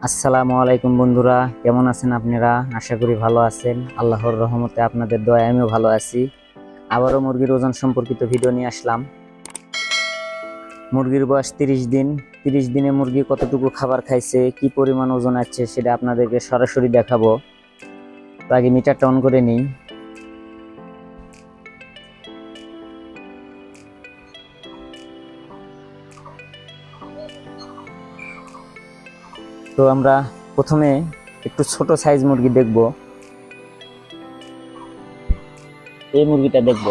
আসসালামু আলাইকুম বন্ধুরা, কেমন আছেন আপনারা? আশা করি ভালো আছেন। আল্লাহর রহমতে আপনাদের দয়ায় আমিও ভালো আছি। আবারও মুরগির ওজন সম্পর্কিত ভিডিও নিয়ে আসলাম। মুরগির বয়স 30 দিন। 30 দিনে মুরগি কতটুকু খাবার খাইছে, কি পরিমাণ ওজন আছে সেটা আপনাদেরকে সরাসরি দেখাবো। তো আগে মিটারটা অন করে নিই। তো আমরা প্রথমে একটু ছোট সাইজ মুরগি দেখব। এই মুরগিটা দেখব।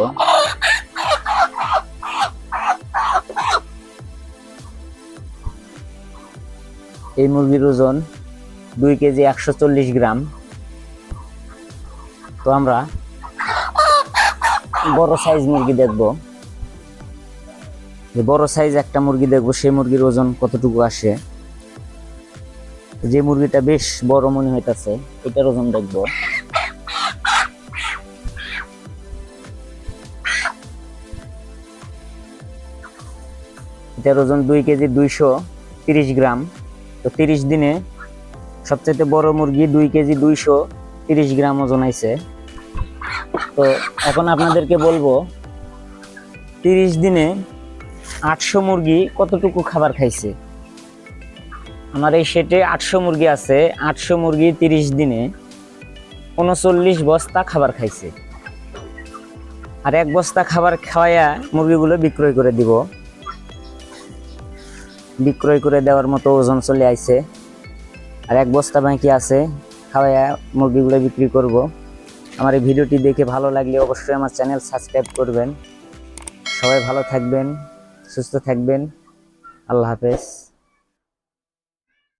এই মুরগির ওজন 2 কেজি 140 গ্রাম। তো আমরা বড় সাইজ মুরগি দেখব। বড় সাইজ একটা মুরগি দেখব, সেই মুরগির ওজন কতটুকু আসে। যে মুরগিটা বেশ বড় মনে হইতাছে, এটার ওজন দেখব। এটার ওজন 2 কেজি 230 গ্রাম। তো 30 দিনে সবচেয়ে বড় মুরগি 2 কেজি 230 গ্রাম ওজন আইছে। তো এখন আপনাদেরকে বলবো 30 দিনে 800 মুরগি কতটুকু খাবার খাইছে। আমার এই সেটে 800 মুরগি আছে। 800 মুরগি 30 দিনে 39 বস্তা খাবার খাইছে। আর 1 বস্তা খাবার খাওয়ায়া মুরগিগুলো বিক্রয় করে দিব। বিক্রয় করে দেওয়ার মতো ওজন চলে আইছে। আর 1 বস্তা বাকি আছে, খাওয়ায়া মুরগিগুলো বিক্রি করব। আমার এই ভিডিওটি দেখে ভালো লাগলে অবশ্যই আমার চ্যানেল সাবস্ক্রাইব করবেন। সবাই ভালো থাকবেন, সুস্থ থাকবেন। আল্লাহ হাফেজ।